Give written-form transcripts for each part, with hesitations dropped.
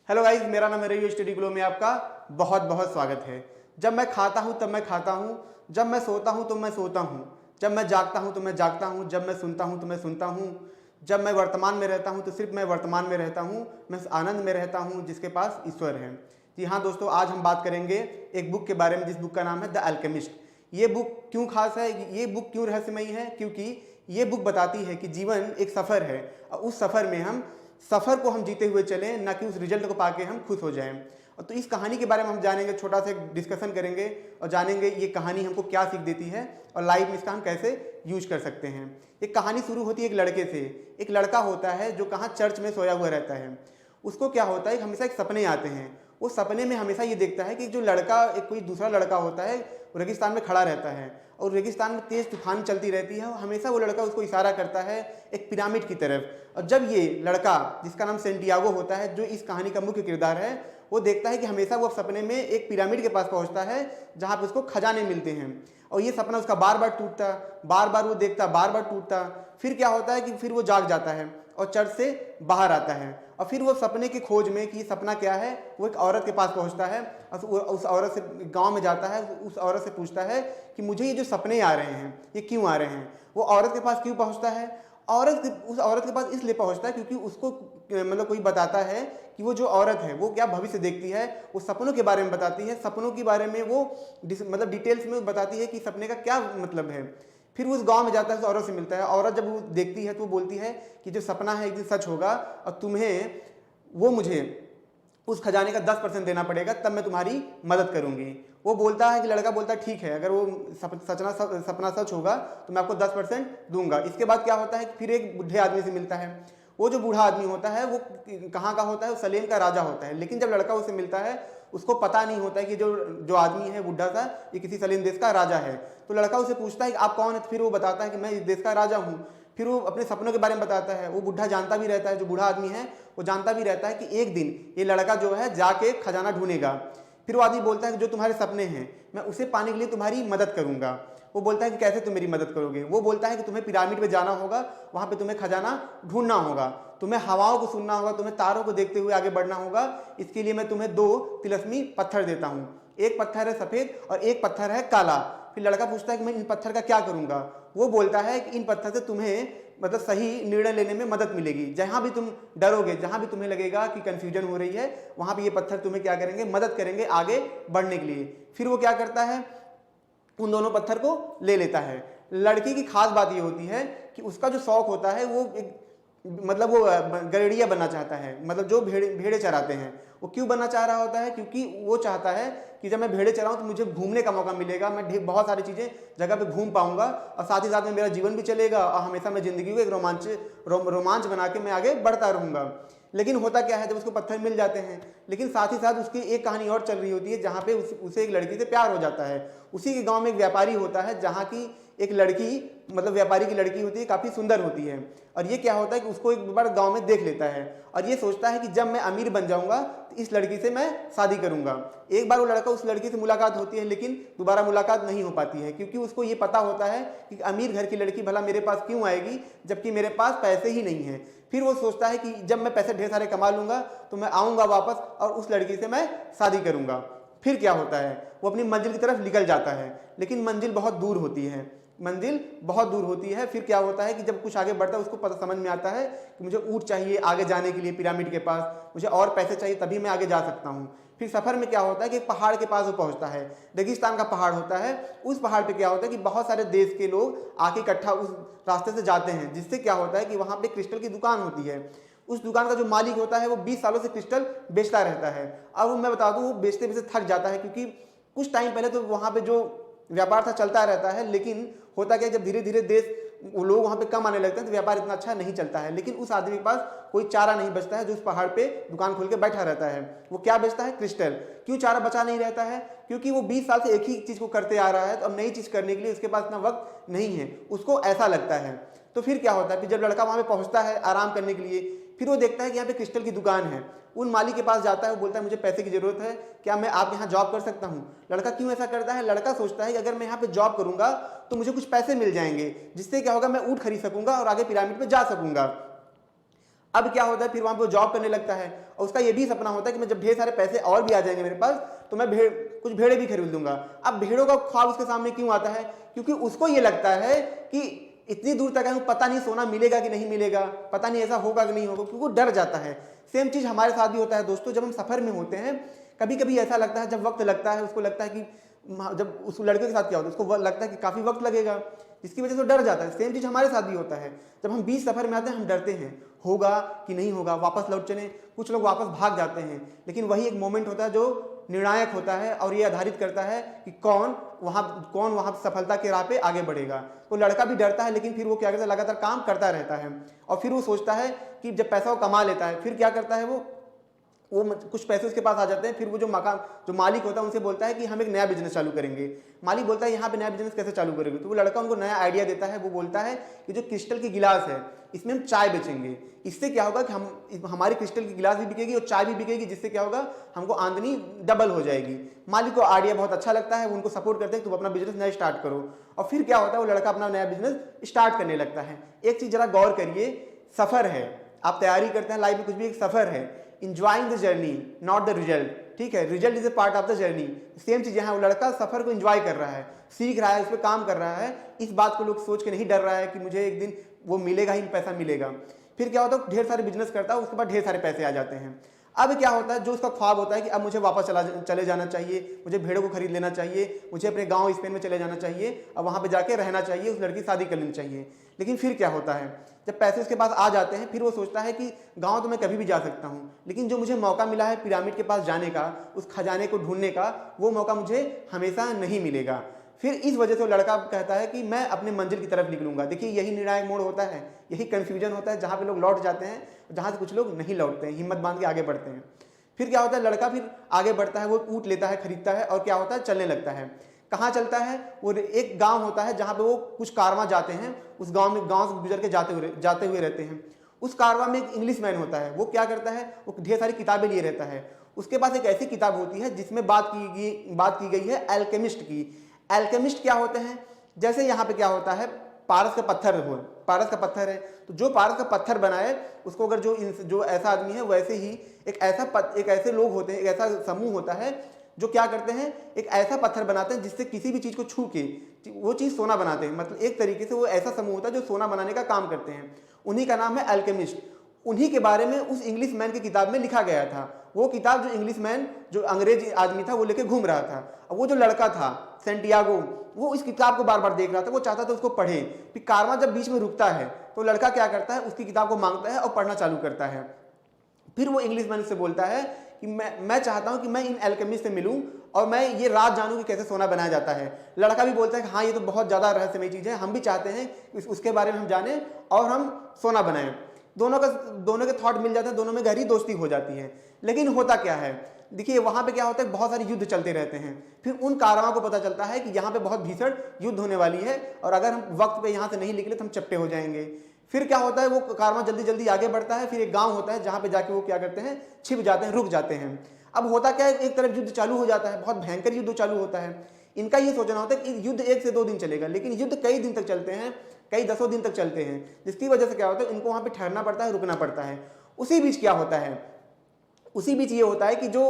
Hello guys, मेरा नाम है रवि। स्टडी ग्लो में आपका बहुत बहुत स्वागत है। जब मैं खाता हूँ तब मैं खाता हूँ, जब मैं सोता हूँ तो मैं सोता हूँ, जब मैं जागता हूँ तो मैं जागता हूँ, जब मैं सुनता हूँ तो मैं सुनता हूँ, जब मैं वर्तमान में रहता हूँ तो सिर्फ मैं वर्तमान में रहता हूँ, मैं उस आनंद में रहता हूँ जिसके पास ईश्वर है। जी हाँ दोस्तों, आज हम बात करेंगे एक बुक के बारे में जिस बुक का नाम है द अल्केमिस्ट। ये बुक क्यों खास है, ये बुक क्यों रहस्यमयी है? क्योंकि ये बुक बताती है कि जीवन एक सफ़र है और उस सफ़र में हम सफ़र को हम जीते हुए चलें, ना कि उस रिजल्ट को पाके हम खुश हो जाएं। और तो इस कहानी के बारे में हम जानेंगे, छोटा सा डिस्कशन करेंगे और जानेंगे ये कहानी हमको क्या सीख देती है और लाइफ में इसका हम कैसे यूज कर सकते हैं। एक कहानी शुरू होती है एक लड़के से। एक लड़का होता है जो कहाँ चर्च में सोया हुआ रहता है। उसको क्या होता है, हमेशा एक सपने आते हैं। वो सपने में हमेशा ये देखता है कि जो लड़का, एक कोई दूसरा लड़का होता है, रेगिस्तान में खड़ा रहता है और रेगिस्तान में तेज तूफान चलती रहती है और हमेशा वो लड़का उसको इशारा करता है एक पिरामिड की तरफ। और जब ये लड़का, जिसका नाम सेंटियागो होता है, जो इस कहानी का मुख्य किरदार है, वो देखता है कि हमेशा वो सपने में एक पिरामिड के पास पहुंचता है जहां पे उसको खजाने मिलते हैं। और ये सपना उसका बार बार टूटता, बार बार वो देखता, बार बार टूटता। फिर क्या होता है कि फिर वो जाग जाता है और चर्च से बाहर आता है और फिर वो सपने की खोज में कि सपना क्या है, वो एक औरत के पास पहुंचता है और उस औरत से गांव में जाता है। उस औरत से पूछता है कि मुझे ये जो सपने आ रहे हैं ये क्यों आ रहे हैं। वो औरत के पास क्यों पहुंचता है? उस औरत के पास इसलिए पहुंचता है क्योंकि उसको मतलब कोई बताता है कि वो जो औरत है वो क्या भविष्य देखती है, वो सपनों के बारे में बताती है, सपनों के बारे में वो मतलब डिटेल्स में बताती है कि सपने का क्या मतलब है। फिर वो उस गांव में जाता है, उस औरत से मिलता है। औरत जब वो देखती है तो वो बोलती है कि जो सपना है एक दिन सच होगा और तुम्हें वो मुझे उस खजाने का 10% देना पड़ेगा, तब मैं तुम्हारी मदद करूंगी। वो बोलता है कि लड़का बोलता है ठीक है, अगर वो सपना सच होगा तो मैं आपको 10% दूंगा। इसके बाद क्या होता है कि फिर एक बूढ़े आदमी से मिलता है। वो जो बूढ़ा आदमी होता है वो कहाँ का होता है, वो सलेम का राजा होता है। लेकिन जब लड़का उससे मिलता है उसको पता नहीं होता है कि जो आदमी है बुढ़ा सा, ये किसी सलेम देश का राजा है। तो लड़का उससे पूछता है कि आप कौन है? फिर वो बताता है कि मैं इस देश का राजा हूँ। फिर वो अपने सपनों के बारे में बताता है। वो बुढ़ा जानता भी रहता है, जो बूढ़ा आदमी है वो जानता भी रहता है कि एक दिन ये लड़का जो है जाके खजाना ढूंढेगा। फिर वो आदमी बोलता है कि जो तुम्हारे सपने हैं मैं उसे पाने के लिए तुम्हारी मदद करूंगा। वो बोलता है कि कैसे तुम मेरी मदद करोगे? वो बोलता है कि तुम्हें पिरामिड पे जाना होगा, वहां पे तुम्हें खजाना ढूंढना होगा, तुम्हें हवाओं को सुनना होगा, तुम्हें तारों को देखते हुए आगे बढ़ना होगा। इसके लिए मैं तुम्हें 2 तिलस्मी पत्थर देता हूँ। एक पत्थर है सफेद और एक पत्थर है काला। फिर लड़का पूछता है कि मैं इन पत्थर का क्या करूंगा? वो बोलता है कि इन पत्थर से तुम्हें मतलब सही निर्णय लेने में मदद मिलेगी। जहां भी तुम डरोगे, जहां भी तुम्हें लगेगा कि कंफ्यूजन हो रही है, वहां पे ये पत्थर तुम्हें क्या करेंगे, मदद करेंगे आगे बढ़ने के लिए। फिर वो क्या करता है, उन दोनों पत्थर को ले लेता है। लड़की की खास बात ये होती है कि उसका जो शौक होता है वो एक मतलब वो गड़ेड़िया बनना चाहता है, मतलब जो भेड़े चराते हैं। वो क्यों बनना चाह रहा होता है? क्योंकि वो चाहता है कि जब मैं भेड़े चराऊं तो मुझे घूमने का मौका मिलेगा, मैं बहुत सारी चीजें जगह पे घूम पाऊंगा और साथ ही साथ में मेरा जीवन भी चलेगा और हमेशा मैं जिंदगी को एक रोमांच बना के मैं आगे बढ़ता रहूंगा। लेकिन होता क्या है, जब उसको पत्थर मिल जाते हैं, लेकिन साथ ही साथ उसकी एक कहानी और चल रही होती है जहाँ पे उसे एक लड़की से प्यार हो जाता है। उसी के गांव में एक व्यापारी होता है जहाँ की एक लड़की, मतलब व्यापारी की लड़की होती है, काफ़ी सुंदर होती है। और ये क्या होता है कि उसको एक बार गांव में देख लेता है और ये सोचता है कि जब मैं अमीर बन जाऊंगा तो इस लड़की से मैं शादी करूंगा। एक बार वो लड़का, उस लड़की से मुलाकात होती है लेकिन दोबारा मुलाकात नहीं हो पाती है, क्योंकि उसको ये पता होता है कि अमीर घर की लड़की भला मेरे पास क्यों आएगी जबकि मेरे पास पैसे ही नहीं है। फिर वो सोचता है कि जब मैं पैसे ढेर सारे कमा लूंगा तो मैं आऊंगा वापस और उस लड़की से मैं शादी करूंगा। फिर क्या होता है, वो अपनी मंजिल की तरफ निकल जाता है, लेकिन मंजिल बहुत दूर होती है। फिर क्या होता है कि जब कुछ आगे बढ़ता है उसको पता समझ में आता है कि मुझे ऊँट चाहिए आगे जाने के लिए पिरामिड के पास, मुझे और पैसे चाहिए तभी मैं आगे जा सकता हूँ। फिर सफर में क्या होता है कि एक पहाड़ के पास वो पहुंचता है। रेगिस्तान का पहाड़ होता है। उस पहाड़ पे क्या होता है कि बहुत सारे देश के लोग आके इकट्ठा उस रास्ते से जाते हैं, जिससे क्या होता है कि वहां पे क्रिस्टल की दुकान होती है। उस दुकान का जो मालिक होता है वो 20 सालों से क्रिस्टल बेचता रहता है। अब मैं बता दूं, वो बेचते बेचते थक जाता है, क्योंकि कुछ टाइम पहले तो वहां पे जो व्यापार था चलता रहता है, लेकिन होता क्या, जब धीरे धीरे लोग वहां पे कम आने लगते हैं तो व्यापार इतना अच्छा नहीं चलता है। लेकिन उस आदमी के पास कोई चारा नहीं बचता है, जो उस पहाड़ पे दुकान खोल के बैठा रहता है। वो क्या बेचता है? क्रिस्टल। क्यों चारा बचा नहीं रहता है? क्योंकि वो 20 साल से एक ही चीज को करते आ रहा है, तो अब नई चीज करने के लिए उसके पास इतना वक्त नहीं है, उसको ऐसा लगता है। तो फिर क्या होता है कि जब लड़का वहां पे पहुंचता है आराम करने के लिए, फिर वो देखता है कि यहाँ पे क्रिस्टल की दुकान है। उन मालिक के पास जाता है, वो बोलता है मुझे पैसे की जरूरत है, क्या मैं आप यहाँ जॉब कर सकता हूँ? लड़का क्यों ऐसा करता है? लड़का सोचता है कि अगर मैं यहाँ पे जॉब करूंगा तो मुझे कुछ पैसे मिल जाएंगे, जिससे क्या होगा, मैं ऊँट खरीद सकूंगा और आगे पिरामिड पे जा सकूंगा। अब क्या होता है, फिर वहां पे जॉब करने लगता है और उसका ये भी सपना होता है कि मैं जब ढेर सारे पैसे और भी आ जाएंगे मेरे पास तो मैं कुछ भेड़े भी खरीद लूंगा। अब भेड़ों का ख्वाब उसके सामने क्यों आता है? क्योंकि उसको ये लगता है कि इतनी दूर तक है, पता नहीं सोना मिलेगा कि नहीं मिलेगा, पता नहीं ऐसा होगा कि नहीं होगा, क्योंकि वो डर जाता है। सेम चीज हमारे साथ भी होता है दोस्तों, जब हम सफर में होते हैं कभी कभी ऐसा लगता है, जब वक्त लगता है उसको लगता है कि जब उस लड़के के साथ क्या होता है उसको लगता है कि काफी वक्त लगेगा, जिसकी वजह से डर जाता है। सेम चीज हमारे साथ भी होता है, जब हम बीच सफर में आते हैं हम डरते हैं होगा कि नहीं होगा, वापस लौट चले। कुछ लोग वापस भाग जाते हैं, लेकिन वही एक मोमेंट होता है जो निर्णायक होता है और ये आधारित करता है कि कौन वहां सफलता के राह पे आगे बढ़ेगा। तो लड़का भी डरता है, लेकिन फिर वो क्या करता है, लगातार काम करता रहता है और फिर वो सोचता है कि जब पैसा वो कमा लेता है फिर क्या करता है, वो कुछ पैसे उसके पास आ जाते हैं। फिर वो जो मालिक होता है उनसे बोलता है कि हम एक नया बिजनेस चालू करेंगे। मालिक बोलता है यहाँ पे नया बिजनेस कैसे चालू करेंगे? तो वो लड़का उनको नया आइडिया देता है। वो बोलता है कि जो क्रिस्टल की गिलास है इसमें हम चाय बेचेंगे। इससे क्या होगा कि हमारी क्रिस्टल की गिलास भी बिकेगी और चाय भी बिकेगी, जिससे क्या होगा हमको आमदनी डबल हो जाएगी। मालिक को आइडिया बहुत अच्छा लगता है, वो उनको सपोर्ट करते हैं तुम अपना बिजनेस नया स्टार्ट करो। और फिर क्या होता है, वो लड़का अपना नया बिजनेस स्टार्ट करने लगता है। एक चीज जरा गौर करिए, सफर है, आप तैयारी करते हैं लाइफ में, कुछ भी एक सफर है। Enjoying the journey not the result, ठीक है? Result is a part of the journey. Same चीज यहाँ, वो लड़का सफर को एंजॉय कर रहा है, सीख रहा है, उस पर काम कर रहा है। इस बात को लोग सोच के नहीं डर रहा है कि मुझे एक दिन वो मिलेगा ही, पैसा मिलेगा। फिर क्या होता है, ढेर सारे बिजनेस करता है, उसके बाद ढेर सारे पैसे आ जाते हैं। अब क्या होता है, जो उसका ख्वाब होता है कि अब मुझे वापस चले जाना चाहिए, मुझे भेड़ों को खरीद लेना चाहिए, मुझे अपने गांव स्पेन में चले जाना चाहिए और वहां पे जाके रहना चाहिए, उस लड़की शादी कर लेनी चाहिए। लेकिन फिर क्या होता है, जब पैसे उसके पास आ जाते हैं फिर वो सोचता है कि गांव तो मैं कभी भी जा सकता हूं, लेकिन जो मुझे मौका मिला है पिरामिड के पास जाने का, उस खजाने को ढूंढने का, वो मौका मुझे हमेशा नहीं मिलेगा। फिर इस वजह से वो लड़का कहता है कि मैं अपने मंजिल की तरफ निकलूंगा। देखिए यही निर्णायक मोड़ होता है, यही कंफ्यूजन होता है, जहां पे लोग लौट जाते हैं, जहां से कुछ लोग नहीं लौटते हैं, हिम्मत बांध के आगे बढ़ते हैं। फिर क्या होता है, लड़का फिर आगे बढ़ता है, वो ऊँट लेता है, खरीदता है और क्या होता है, चलने लगता है। कहाँ चलता है, वो एक गांव होता है जहां पे वो कुछ कारवां जाते हैं, उस गांव से गुजर के जाते हुए रहते हैं। उस कारवां में एक इंग्लिश मैन होता है, वो क्या करता है, वो ढेर सारी किताबें लिए रहता है। उसके पास एक ऐसी किताब होती है जिसमें बात की गई है एल्केमिस्ट की। एल्केमिस्ट क्या होते हैं, जैसे यहाँ पे क्या होता है, पारस का पत्थर है, तो जो पारस का पत्थर बनाए उसको अगर जो ऐसा आदमी है, वैसे ही एक ऐसे लोग होते हैं, एक ऐसा समूह होता है जो क्या करते हैं, एक ऐसा पत्थर बनाते हैं जिससे किसी भी चीज को छू के वो चीज सोना बनाते हैं। मतलब एक तरीके से वो ऐसा समूह होता है जो सोना बनाने का काम करते हैं, उन्हीं का नाम है अल्केमिस्ट। उन्हीं के बारे में उस इंग्लिश मैन की किताब में लिखा गया था। वो किताब जो इंग्लिश मैन, जो अंग्रेज आदमी था, वो लेके घूम रहा था। अब वो जो लड़का था सेंटियागो, वो इस किताब को बार बार देख रहा था, वो चाहता था उसको पढ़े। फिर कारवां जब बीच में रुकता है तो लड़का क्या करता है, उसकी किताब को मांगता है और पढ़ना चालू करता है। फिर वो इंग्लिश मैन से बोलता है कि मैं चाहता हूं कि मैं इन एल्केमिस्ट से मिलूं और मैं ये राज जानूं कि कैसे सोना बनाया जाता है। लड़का भी बोलता है कि हाँ, ये तो बहुत ज्यादा रहस्यमय चीज है, हम भी चाहते हैं उसके बारे में हम जाने और हम सोना बनाएं। दोनों के थॉट मिल जाते हैं, दोनों में गहरी दोस्ती हो जाती है। लेकिन होता क्या है, देखिए वहां पे क्या होता है, बहुत सारे युद्ध चलते रहते हैं। फिर उन कारवां को पता चलता है कि यहाँ पे बहुत भीषण युद्ध होने वाली है और अगर हम वक्त पे यहाँ से नहीं निकले तो हम चपटे हो जाएंगे। फिर क्या होता है, वो कारवां जल्दी जल्दी आगे बढ़ता है। फिर एक गांव होता है जहां पे जाके वो क्या करते हैं, छिप जाते हैं, रुक जाते हैं। अब होता क्या है, एक तरफ युद्ध चालू हो जाता है, बहुत भयंकर युद्ध चालू होता है। इनका ये सोचना होता है कि युद्ध 1 से 2 दिन चलेगा, लेकिन युद्ध कई दिन तक चलते हैं, कई दसों दिन तक चलते हैं, जिसकी वजह से क्या होता है, इनको वहां पे ठहरना पड़ता है, रुकना पड़ता है। उसी बीच क्या होता है, उसी बीच ये होता है कि जो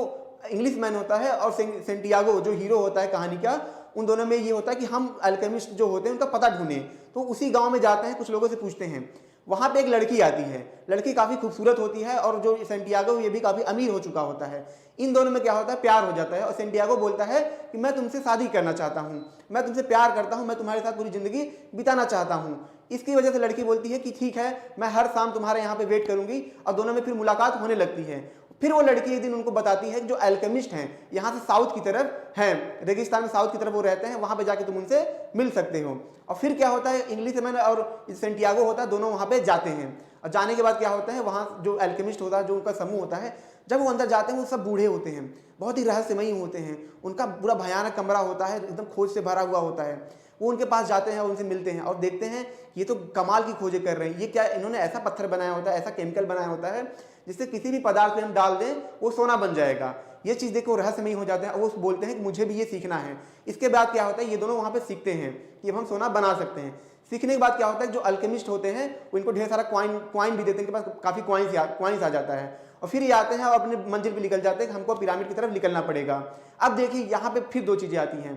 इंग्लिश मैन होता है और सेंटियागो जो हीरो होता है कहानी का, उन दोनों में ये होता है कि हम अल्केमिस्ट जो होते हैं उनका पता ढूंढें। तो उसी गांव में जाते हैं, कुछ लोगों से पूछते हैं। वहां पे एक लड़की आती है, लड़की काफी खूबसूरत होती है और जो सेंटियागो ये भी काफी अमीर हो चुका होता है। इन दोनों में क्या होता है, प्यार हो जाता है और सेंटियागो बोलता है कि मैं तुमसे शादी करना चाहता हूँ, मैं तुमसे प्यार करता हूँ, मैं तुम्हारे साथ पूरी जिंदगी बिताना चाहता हूँ। इसकी वजह से लड़की बोलती है कि ठीक है, मैं हर शाम तुम्हारे यहाँ पे वेट करूंगी और दोनों में फिर मुलाकात होने लगती है। फिर वो लड़की एक दिन उनको बताती है कि जो अल्केमिस्ट हैं यहाँ से साउथ की तरफ हैं, रेगिस्तान में साउथ की तरफ वो रहते हैं, वहां पे जाके तुम उनसे मिल सकते हो। और फिर क्या होता है, इंग्लिश मैन और सेंटियागो होता है, दोनों वहां पे जाते हैं। और जाने के बाद क्या होता है, वहां जो अल्केमिस्ट होता है, जो उनका समूह होता है, जब वो अंदर जाते हैं वो सब बूढ़े होते हैं, बहुत ही रहस्यमयी होते हैं, उनका पूरा भयानक कमरा होता है, एकदम खोज से भरा हुआ होता है। वो उनके पास जाते हैं और उनसे मिलते हैं और देखते हैं ये तो कमाल की खोजें कर रहे हैं, ये क्या इन्होंने ऐसा पत्थर बनाया होता है, ऐसा केमिकल बनाया होता है जिससे किसी भी पदार्थ में हम डाल दें वो सोना बन जाएगा। ये चीज़ देखो रहस्यमयी हो जाते हैं और वो बोलते हैं कि मुझे भी ये सीखना है। इसके बाद क्या होता है, ये दोनों वहाँ पे सीखते हैं कि अब हम सोना बना सकते हैं। सीखने के बाद क्या होता है, जो अल्केमिस्ट होते हैं वो इनको ढेर सारा क्वाइन भी देते हैं, इनके पास काफ़ी क्वाइंस आ जाता है और फिर ये आते हैं और अपने मंजिल पे निकल जाते हैं कि हमको पिरामिड की तरफ निकलना पड़ेगा। अब देखिए यहाँ पे फिर दो चीज़ें आती हैं।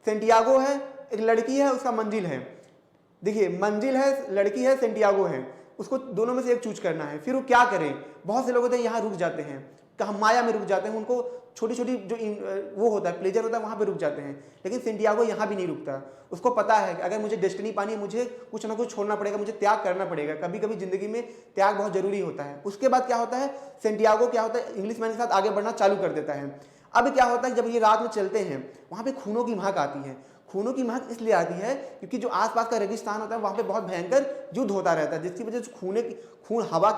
सेंटियागो है, एक लड़की है, उसका मंजिल है। देखिए मंजिल है, लड़की है, सेंटियागो है, उसको दोनों में से एक चूज करना है। फिर वो क्या करें, बहुत से लोग होते हैं यहाँ रुक जाते हैं, कहाँ माया में रुक जाते हैं, उनको छोटी छोटी जो वो होता है प्लेजर होता है वहाँ पे रुक जाते हैं। लेकिन सेंटियागो यहाँ भी नहीं रुकता, उसको पता है कि अगर मुझे डेस्टिनी पानी है मुझे कुछ ना कुछ छोड़ना पड़ेगा, मुझे त्याग करना पड़ेगा। कभी कभी जिंदगी में त्याग बहुत जरूरी होता है। उसके बाद क्या होता है, सेंटियागो क्या होता है, इंग्लिश मैन के साथ आगे बढ़ना चालू कर देता है। अब क्या होता है, जब ये रात में चलते हैं वहाँ पे खूनों की महक आती है। खूनों की महक इसलिए आती है क्योंकि जो आसपास का रेगिस्तान होता है वहाँ पे बहुत भयंकर युद्ध होता रहता है, जिसकी वजह से खून हवा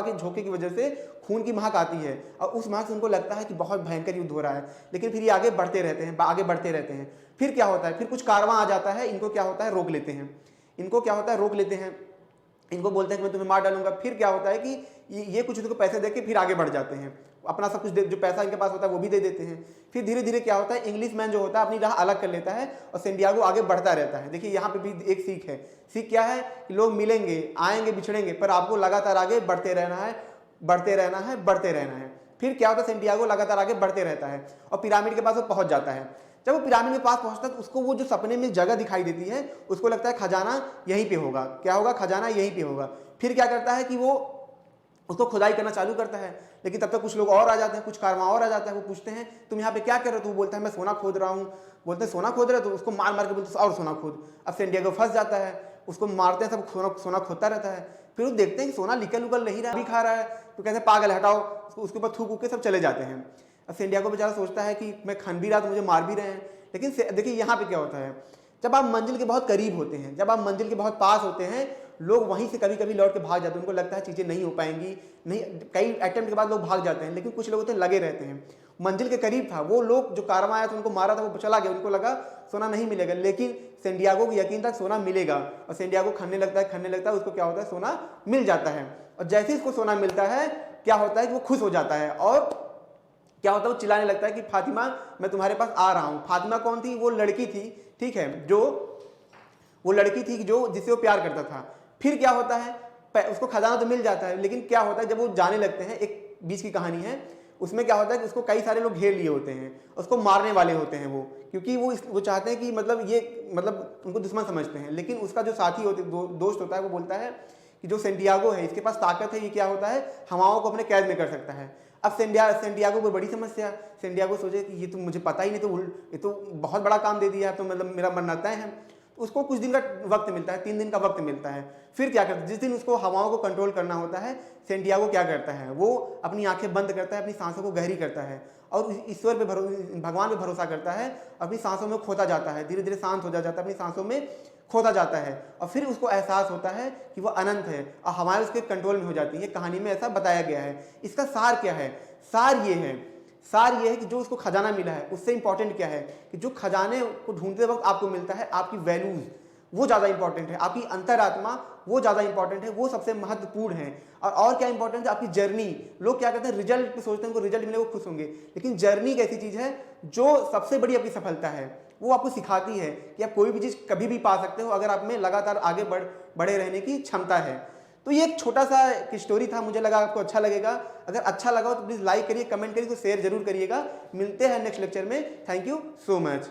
के झोंके की वजह से खून की महक आती है और उस महक से उनको लगता है कि बहुत भयंकर युद्ध हो रहा है। लेकिन फिर ये आगे बढ़ते रहते हैं। फिर क्या होता है, फिर कुछ कारवां आ जाता है, इनको क्या होता है, रोक लेते हैं। इनको बोलते हैं कि मैं तुम्हें मार डालूंगा। फिर क्या होता है कि ये कुछ इनको पैसे दे के फिर आगे बढ़ जाते हैं, अपना सब कुछ जो पैसा इनके पास होता है वो भी दे देते हैं। फिर धीरे धीरे क्या होता है, इंग्लिश मैन जो होता है अपनी राह अलग कर लेता है और सेंटियागो आगे बढ़ता रहता है। देखिए यहाँ पे भी एक सीख है। सीख क्या है कि लोग मिलेंगे, आएंगे, बिछड़ेंगे, पर आपको लगातार आगे बढ़ते रहना है। फिर क्या होता है, सेंटियागो लगातार आगे बढ़ते रहता है और पिरामिड के पास वो पहुंच जाता है। जब वो पिरामिड के पास पहुंचता है तो उसको वो जो सपने में जगह दिखाई देती है, उसको लगता है खजाना यहीं पे होगा। क्या होगा, खजाना यहीं पे होगा। फिर क्या करता है कि वो उसको खुदाई करना चालू करता है। लेकिन तब तक कुछ लोग और आ जाते हैं, कुछ कारवां और आ जाता है। वो पूछते हैं तुम यहाँ पे क्या कर रहे हो, तो वो बोलता है मैं सोना खोद रहा हूँ। बोलते हैं सोना खोद रहे हो, तो उसको मार मार के बोलते और सोना खोद। अब सेंटियागो फंस जाता है, उसको मारते हैं, सब सोना खोदता रहता है। फिर वो देखते हैं कि सोना निकल उकल नहीं रहा, भी खा रहा है, तो कहते हैं पागल हटाओ, उसके ऊपर थूक के सब चले जाते हैं। अब सेंटियागो बेचारा सोचता है कि मैं खन भी रहा तो मुझे मार भी रहे हैं। लेकिन देखिए यहाँ पे क्या होता है, जब आप मंजिल के बहुत करीब होते हैं, जब आप मंजिल के बहुत पास होते हैं, लोग वहीं से कभी कभी लौट के भाग जाते हैं। उनको लगता है चीज़ें नहीं हो पाएंगी, नहीं, कई अटेम्प्ट के बाद लोग भाग जाते हैं। लेकिन कुछ लोग होते हैं लगे रहते हैं। मंजिल के करीब था, वो लोग जो कारवां आया था उनको मारा था, वो चला गया, उनको लगा सोना नहीं मिलेगा। लेकिन सेंटियागो को यकीन था सोना मिलेगा और सेंटियागो खनने लगता है, उसको क्या होता है, सोना मिल जाता है। और जैसे ही उसको सोना मिलता है क्या होता है कि वो खुश हो जाता है और क्या होता है, वो चिल्लाने लगता है कि फातिमा मैं तुम्हारे पास आ रहा हूँ। फातिमा कौन थी, वो लड़की थी, ठीक है, वो लड़की थी जो जिससे वो प्यार करता था। फिर क्या होता है, उसको खजाना तो मिल जाता है, लेकिन क्या होता है जब वो जाने लगते हैं, एक बीच की कहानी है, उसमें क्या होता है कि उसको कई सारे लोग घेर लिए होते हैं, उसको मारने वाले होते हैं वो, क्योंकि वो चाहते हैं कि मतलब उनको दुश्मन समझते हैं। लेकिन उसका जो साथी दोस्त होता है वो बोलता है कि जो सेंटियागो है इसके पास ताकत है, ये क्या होता है, हवाओं को अपने कैद में कर सकता है। अब सेंटियागो को बड़ी समस्या, सेंटियागो सोचे कि ये तो मुझे पता ही नहीं, तो ये तो बहुत बड़ा काम दे दिया, तो मतलब मेरा मरना तय है। उसको कुछ दिन का वक्त मिलता है, 3 दिन का वक्त मिलता है। फिर क्या करता है, जिस दिन उसको हवाओं को कंट्रोल करना होता है, सेंटियागो क्या करता है, वो अपनी आंखें बंद करता है, अपनी सांसों को गहरी करता है और ईश्वर पे भगवान पे भरोसा करता है, अपनी सांसों में खोता जाता है, धीरे धीरे शांत हो जाता है, अपनी सांसों में खोता जाता है और फिर उसको एहसास होता है कि वो अनंत है और हमारे उसके कंट्रोल में हो जाती है। कहानी में ऐसा बताया गया है। इसका सार क्या है, सार ये है कि जो उसको खजाना मिला है उससे इंपॉर्टेंट क्या है कि जो खजाने को ढूंढते वक्त आपको मिलता है, आपकी वैल्यूज वो ज़्यादा इंपॉर्टेंट है, आपकी अंतरात्मा वो ज़्यादा इंपॉर्टेंट है, वो सबसे महत्वपूर्ण है। और क्या इंपॉर्टेंट है, आपकी जर्नी। लोग क्या कहते हैं, रिजल्ट पे सोचते हैं, उनको रिजल्ट मिले वो खुश होंगे, लेकिन जर्नी एक ऐसी चीज़ है जो सबसे बड़ी आपकी सफलता है। वो आपको सिखाती है कि आप कोई भी चीज़ कभी भी पा सकते हो अगर आप में लगातार आगे बढ़े रहने की क्षमता है। तो ये एक छोटा सा स्टोरी था, मुझे लगा आपको अच्छा लगेगा। अगर अच्छा लगा हो तो प्लीज़ लाइक करिए, कमेंट करिए, तो शेयर जरूर करिएगा। मिलते हैं नेक्स्ट लेक्चर में। Thank you so much.